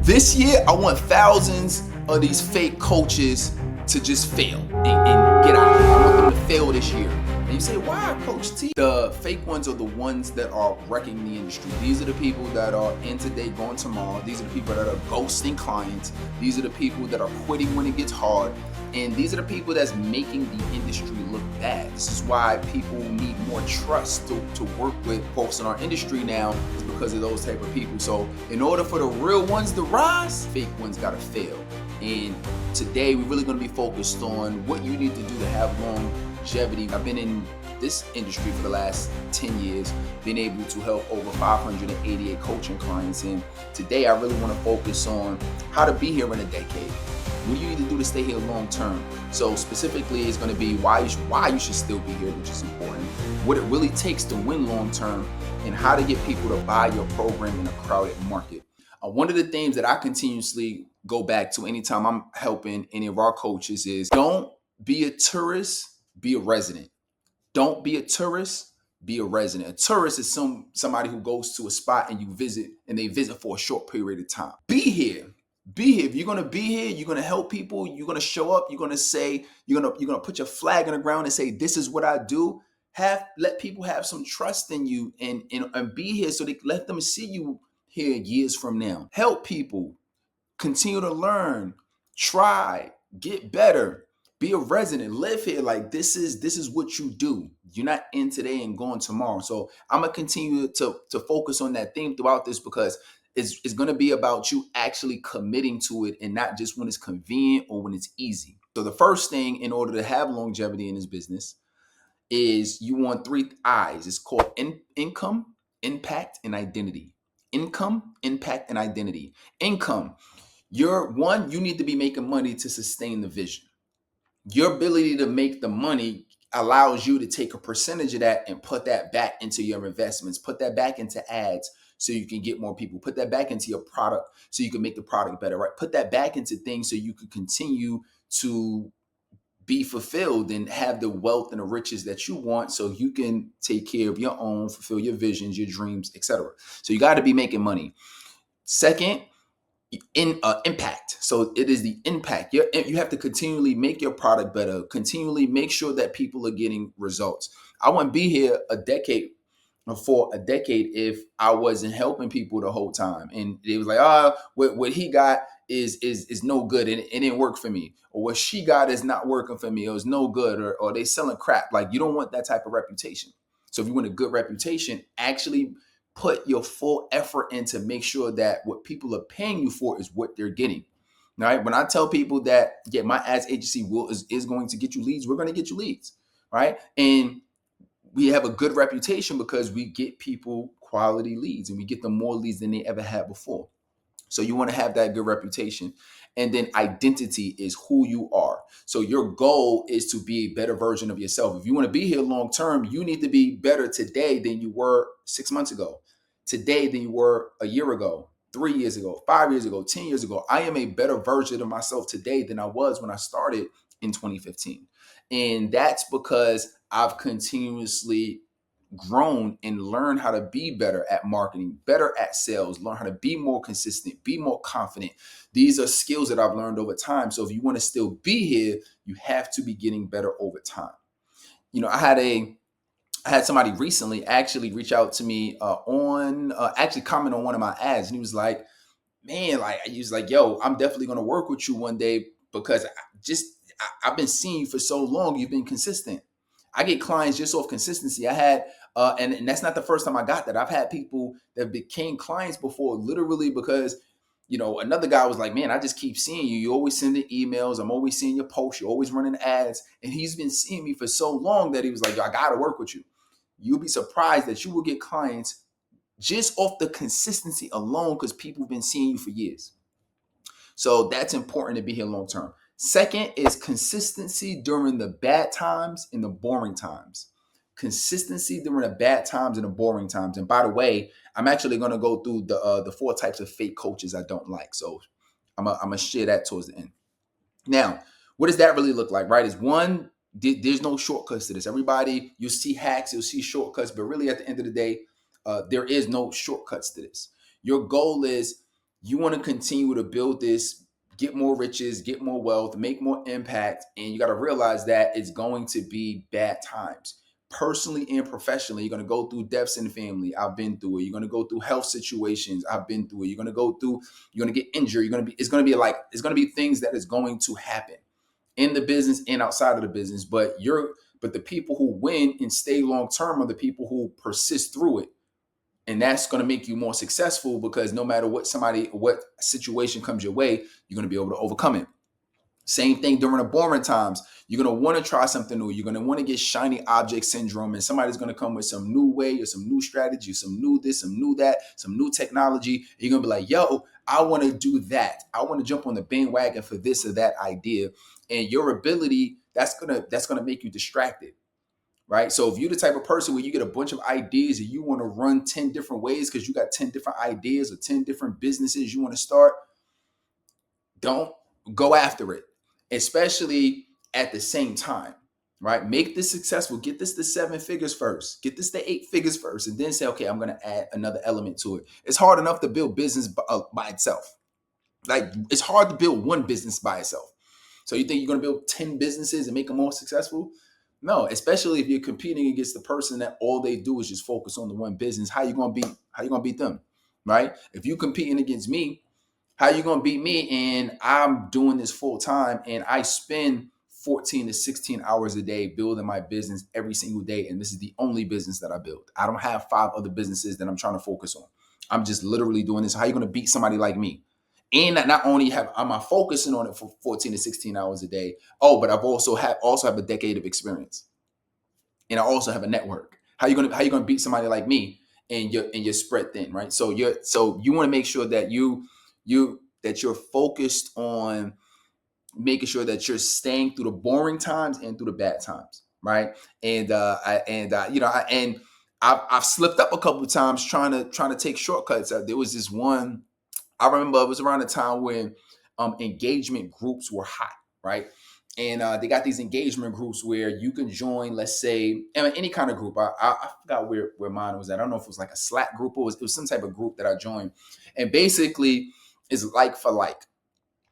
This year, I want thousands of these fake coaches to just fail and get out. I want them to fail this year. And you say, why, Coach T? The fake ones are the ones that are wrecking the industry. These are the people that are in today, going tomorrow. These are the people that are ghosting clients. These are the people that are quitting when it gets hard. And these are the people that's making the industry look bad. This is why people need more trust to work with folks in our industry now, is because of those type of people. So in order for the real ones to rise, fake ones gotta fail. And today we're really gonna be focused on what you need to do to have longevity. I've been in this industry for the last 10 years, been able to help over 588 coaching clients. And today I really wanna focus on how to be here in a decade. What do you need to do to stay here long term? So specifically, it's going to be why you should still be here, which is important. What it really takes to win long term, and how to get people to buy your program in a crowded market. One of the themes that I continuously go back to anytime I'm helping any of our coaches is don't be a tourist, be a resident. Don't be a tourist, be a resident. A tourist is somebody who goes to a spot and they visit for a short period of time. Be here. Be here. If you're gonna be here, you're gonna help people, you're gonna show up, you're gonna say, you're gonna put your flag in the ground and say, this is what I do. Let people have some trust in you and be here, so they let them see you here years from now. Help people, continue to learn, try, get better, be a resident, live here. Like this is what you do. You're not in today and going tomorrow. So I'm gonna continue to focus on that theme throughout this, because it's going to be about you actually committing to it, and not just when it's convenient or when it's easy. So the first thing in order to have longevity in this business is you want 3 I's. It's called income, impact, and identity. Income, impact, and identity. Income. You need to be making money to sustain the vision. Your ability to make the money allows you to take a percentage of that and put that back into your investments, put that back into ads so you can get more people, put that back into your product so you can make the product better, right? Put that back into things so you can continue to be fulfilled and have the wealth and the riches that you want, so you can take care of your own, fulfill your visions, your dreams, etc. So you got to be making money. Second, impact. So it is the impact. You have to continually make your product better, continually make sure that people are getting results. I wouldn't be here for a decade if I wasn't helping people the whole time. And it was like, what he got is no good, and it didn't work for me. Or what she got is not working for me. It was no good, or they selling crap. Like, you don't want that type of reputation. So if you want a good reputation, actually put your full effort in to make sure that what people are paying you for is what they're getting. All right. When I tell people that, yeah, my ads agency is going to get you leads, we're going to get you leads. Right. And we have a good reputation because we get people quality leads, and we get them more leads than they ever had before. So you want to have that good reputation. And then identity is who you are. So your goal is to be a better version of yourself. If you want to be here long term, you need to be better today than you were 6 months ago, today than you were a year ago, 3 years ago, 5 years ago, 10 years ago. I am a better version of myself today than I was when I started in 2015. And that's because I've continuously grown and learned how to be better at marketing, better at sales, learn how to be more consistent, be more confident. These are skills that I've learned over time. So if you want to still be here, you have to be getting better over time. You know, I had somebody recently actually reach out to me actually comment on one of my ads, and he was like, man, like, he was like, yo, I'm definitely going to work with you one day, because I've been seeing you for so long. You've been consistent. I get clients just off consistency. I had, and that's not the first time I got that. I've had people that became clients before, literally because, another guy was like, man, I just keep seeing you. You always sending emails. I'm always seeing your posts. You're always running ads. And he's been seeing me for so long that he was like, yo, I got to work with you. You'll be surprised that you will get clients just off the consistency alone, because people have been seeing you for years. So that's important to be here long term. Second is consistency during the bad times and the boring times. Consistency during the bad times and the boring times. And by the way, I'm actually going to go through the 4 types of fake coaches I don't like. So I'm gonna share that towards the end. Now, what does that really look like? Right? Is one, there's no shortcuts to this. Everybody, you'll see hacks, you'll see shortcuts, but really at the end of the day, there is no shortcuts to this. Your goal is You want to continue to build this, get more riches, get more wealth, make more impact. And you got to realize that it's going to be bad times. Personally and professionally, you're going to go through deaths in the family. I've been through it. You're going to go through health situations. I've been through it. You're going to go through, you're going to get injured. It's going to be things that is going to happen in the business and outside of the business. But the people who win and stay long term are the people who persist through it. And that's going to make you more successful, because no matter what situation comes your way, you're going to be able to overcome it. Same thing during the boring times. You're going to want to try something new. You're going to want to get shiny object syndrome, and somebody's going to come with some new way or some new strategy, some new this, some new that, some new technology. And you're going to be like, yo, I want to do that. I want to jump on the bandwagon for this or that idea. And your ability, that's going to make you distracted. Right. So if you're the type of person where you get a bunch of ideas and you want to run 10 different ways because you got 10 different ideas or 10 different businesses you want to start, don't go after it, especially at the same time. Right. Make this successful. Get this to 7 figures first. Get this to 8 figures first. And then say, OK, I'm going to add another element to it. It's hard enough to build business by itself. Like, it's hard to build one business by itself. So you think you're going to build 10 businesses and make them more successful? No, especially if you're competing against the person that all they do is just focus on the one business. How you gonna beat them, right? If you competing against me, how you gonna beat me? And I'm doing this full time, and I spend 14 to 16 hours a day building my business every single day, and this is the only business that I build. I don't have 5 other businesses that I'm trying to focus on. I'm just literally doing this. How you gonna beat somebody like me? And not only am I focusing on it for 14 to 16 hours a day, but I've also have a decade of experience, and I also have a network. How you gonna beat somebody like me and you're spread thin, right? So you want to make sure that you're focused on making sure that you're staying through the boring times and through the bad times, right? And I've slipped up a couple of times trying to take shortcuts. There was this one. I remember it was around the time when engagement groups were hot, right? And they got these engagement groups where you can join, let's say, any kind of group. I forgot where mine was at. I don't know if it was like a Slack group or it was some type of group that I joined. And basically, it's like for like.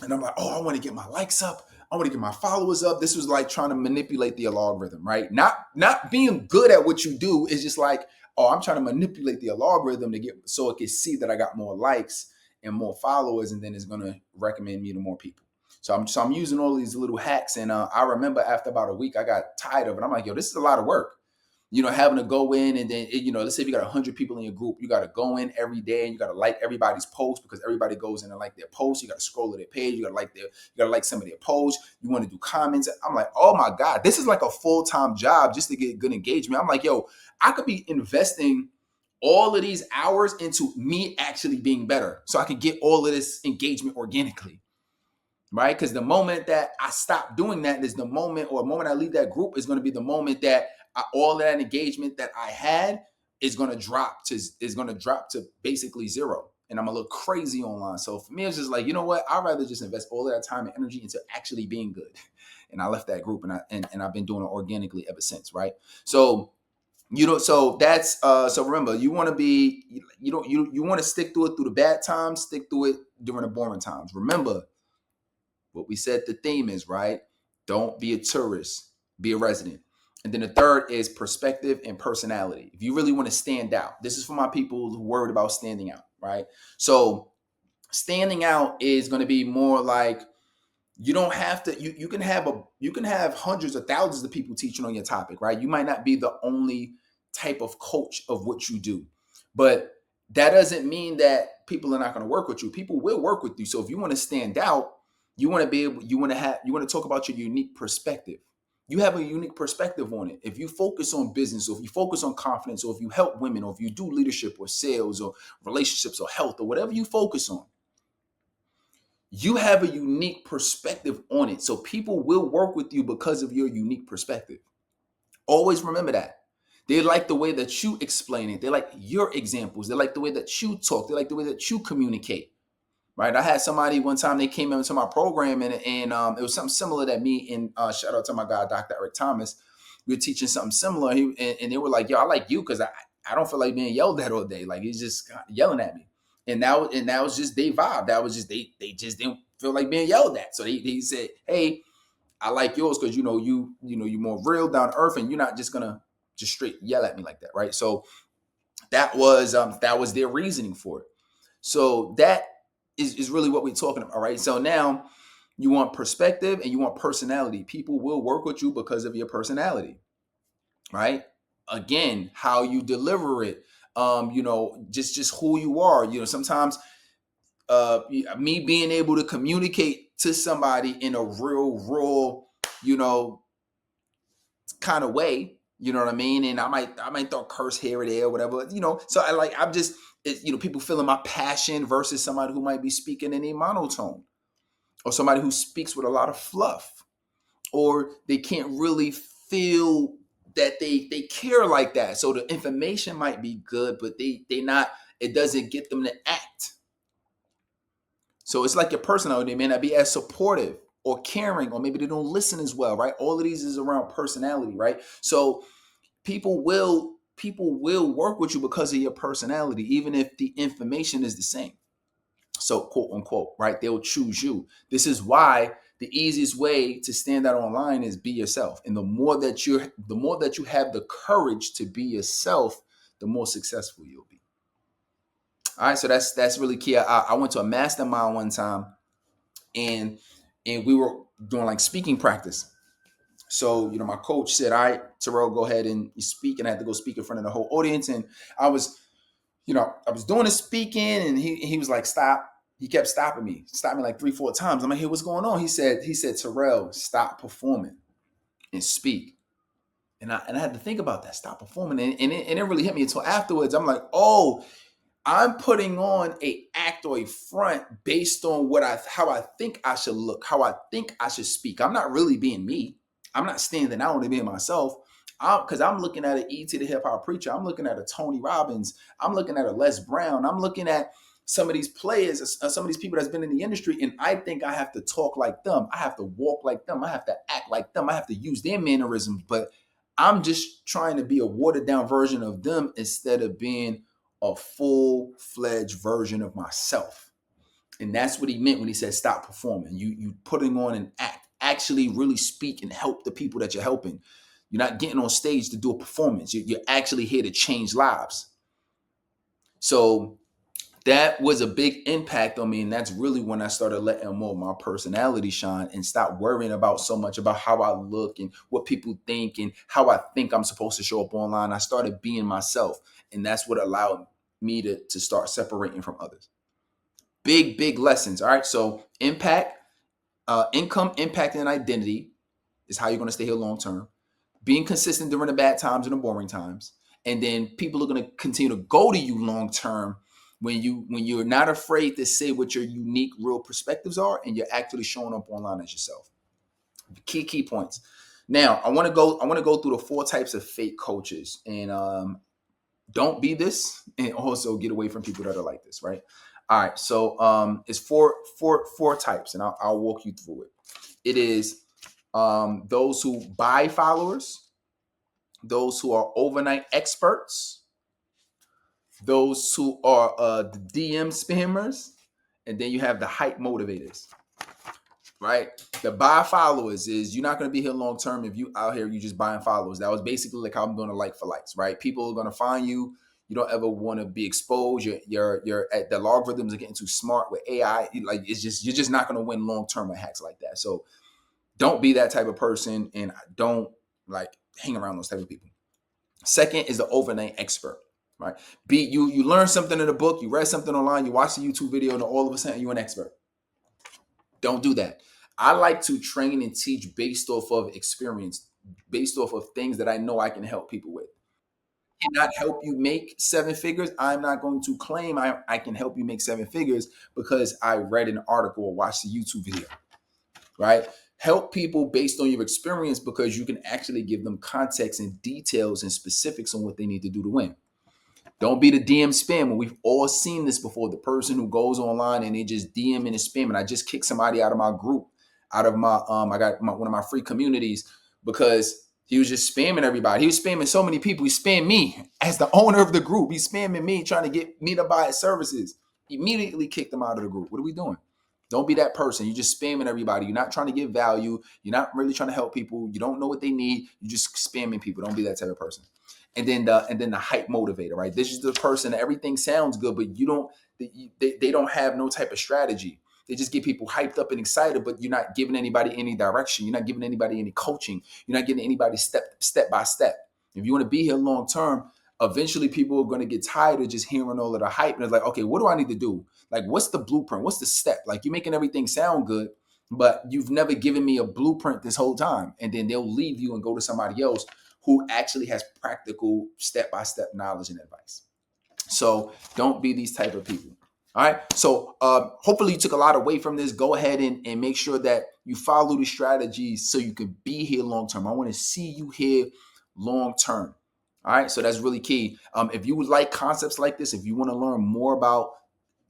And I'm like, I want to get my likes up. I want to get my followers up. This was like trying to manipulate the algorithm, right? Not being good at what you do. Is just like, I'm trying to manipulate the algorithm so it can see that I got more likes and more followers, and then it's going to recommend me to more people. So I'm using all these little hacks. And I remember after about a week, I got tired of it. I'm like, yo, this is a lot of work. Having to go in and then, let's say if you got 100 people in your group, you got to go in every day and you got to like everybody's post, because everybody goes in and like their posts. You got to scroll to their page. You got to like some of their posts. You want to do comments. I'm like, oh my God, this is like a full-time job just to get good engagement. I'm like, yo, I could be investing all of these hours into me actually being better so I can get all of this engagement organically. Right? Because the moment that I stop doing that is the moment I leave that group is going to be the moment that all of that engagement that I had is going to drop to basically zero. And I'm a little crazy online. So for me, it's just like, you know what? I'd rather just invest all of that time and energy into actually being good. And I left that group and I've been doing it organically ever since. Right. So, so that's so remember, you want to be, you want to stick through it through the bad times, stick through it during the boring times. Remember what we said the theme is, right? Don't be a tourist, be a resident. And then the third is perspective and personality. If you really want to stand out, this is for my people who are worried about standing out, right? So standing out is going to be more like, you don't have to, you can have hundreds of thousands of people teaching on your topic, right? You might not be the only type of coach of what you do, but that doesn't mean that people are not going to work with you. People will work with you. So if you want to stand out, you want to talk about your unique perspective. You have a unique perspective on it. If you focus on business, or if you focus on confidence, or if you help women, or if you do leadership or sales or relationships or health or whatever you focus on, you have a unique perspective on it. So people will work with you because of your unique perspective. Always remember that. They like the way that you explain it. They like your examples. They like the way that you talk. They like the way that you communicate. Right. I had somebody one time, they came into my program and it was something similar that me and shout out to my guy, Dr. Eric Thomas. We were teaching something similar. And they were like, yo, I like you because I don't feel like being yelled at all day. Like, he's just yelling at me. And that was just their vibe. That was just they just didn't feel like being yelled at. So they said, hey, I like yours because you're more real, down to earth, and you're not just gonna just straight yell at me like that, right? So that was their reasoning for it. So that is really what we're talking about, right? So now you want perspective and you want personality. People will work with you because of your personality, right? Again, how you deliver it, just who you are. Sometimes me being able to communicate to somebody in a real raw, you know, kind of way, you know what I mean? And I might throw a curse here or there or whatever, So I'm just, people feeling my passion versus somebody who might be speaking in a monotone, or somebody who speaks with a lot of fluff, or they can't really feel that they care like that. So the information might be good, but they not, it doesn't get them to act. So it's like your personality may not be as supportive or caring, or maybe they don't listen as well, right? All of these is around personality, right? So people will work with you because of your personality, even if the information is the same. So quote unquote, right? They'll choose you. This is why the easiest way to stand out online is be yourself. And the more that you have the courage to be yourself, the more successful you'll be. All right, so that's really key. I went to a mastermind one time, and we were doing like speaking practice. So, my coach said, all right, Terrell, go ahead and you speak. And I had to go speak in front of the whole audience. And I was doing the speaking, and he was like, stop. He kept stopping me, stopped me like 3-4 times. I'm like, hey, what's going on? He said, Terrell, stop performing and speak. And I had to think about that, stop performing. And it really hit me until afterwards. I'm like, oh, I'm putting on a act or a front based on how I think I should look, how I think I should speak. I'm not really being me. I'm not standing out and being myself. Because I'm looking at an E.T. the hip hop preacher. I'm looking at a Tony Robbins. I'm looking at a Les Brown. I'm looking at some of these players, some of these people that's been in the industry, and I think I have to talk like them. I have to walk like them. I have to act like them. I have to use their mannerisms. But I'm just trying to be a watered down version of them instead of being a full-fledged version of myself. And that's what he meant when he said stop performing. You putting on an act, actually really speak and help the people that you're helping. You're not getting on stage to do a performance. You're actually here to change lives. So that was a big impact on me. And that's really when I started letting more of my personality shine and stop worrying about so much about how I look and what people think and how I think I'm supposed to show up online. I started being myself. And that's what allowed me to start separating from others. Big lessons. All right. So income, impact, and identity is how you're going to stay here long term. Being consistent during the bad times and the boring times. And then people are going to continue to go to you long term when you're not afraid to say what your unique, real perspectives are, and you're actually showing up online as yourself. Key points. Now, I want to go through the 4 types of fake coaches, and don't be this, and also get away from people that are like this, right? All right, so it's four types, and I'll walk you through it. It is those who buy followers, those who are overnight experts, those who are the DM spammers, and then you have the hype motivators, right? The buy followers is you're not going to be here long term if you out here you just buying followers. That was basically like how I'm doing a like for likes, right? People are going to find you. You don't ever want to be exposed. You're at the logarithms are getting too smart with AI. Like you're just not going to win long term with hacks like that. So don't be that type of person, and don't hang around those type of people. Second is the overnight expert, right? You learn something in a book, you read something online, you watch a YouTube video, and all of a sudden you're an expert. Don't do that. I like to train and teach based off of experience, based off of things that I know I can help people with. I cannot help you make 7 figures. I'm not going to claim I can help you make 7 figures because I read an article or watched a YouTube video, right? Help people based on your experience because you can actually give them context and details and specifics on what they need to do to win. Don't be the DM spammer. We've all seen this before. The person who goes online and they just DM and spam. And I just kicked somebody out of my group, out of my I got one of my free communities because he was just spamming everybody. He was spamming so many people. He spammed me as the owner of the group. He's spamming me, trying to get me to buy his services. Immediately kick them out of the group. What are we doing? Don't be that person. You're just spamming everybody. You're not trying to give value. You're not really trying to help people. You don't know what they need. You're just spamming people. Don't be that type of person. And then the hype motivator, right? This is the person that everything sounds good, but you don't. They don't have no type of strategy. They just get people hyped up and excited, but you're not giving anybody any direction. You're not giving anybody any coaching. You're not getting anybody step by step. If you want to be here long term, eventually people are going to get tired of just hearing all of the hype. And it's like, okay, what do I need to do? Like, what's the blueprint? What's the step? Like, you're making everything sound good, but you've never given me a blueprint this whole time. And then they'll leave you and go to somebody else who actually has practical step-by-step knowledge and advice. So don't be these type of people. All right. So hopefully you took a lot away from this. Go ahead and make sure that you follow the strategies so you can be here long term. I want to see you here long term. All right. So that's really key. If you would like concepts like this, if you want to learn more about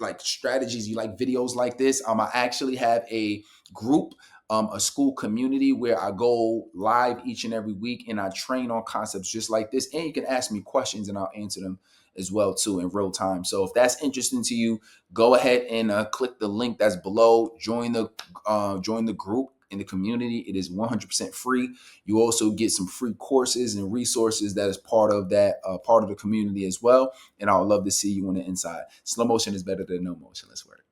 like strategies, you like videos like this, I actually have a group, a school community where I go live each and every week and I train on concepts just like this. And you can ask me questions and I'll answer them as well too in real time. So if that's interesting to you, go ahead and click the link that's below. Join the group in the community. It is 100% free. You also get some free courses and resources that is part of that part of the community as well. And I would love to see you on the inside. Slow motion is better than no motion. Let's work.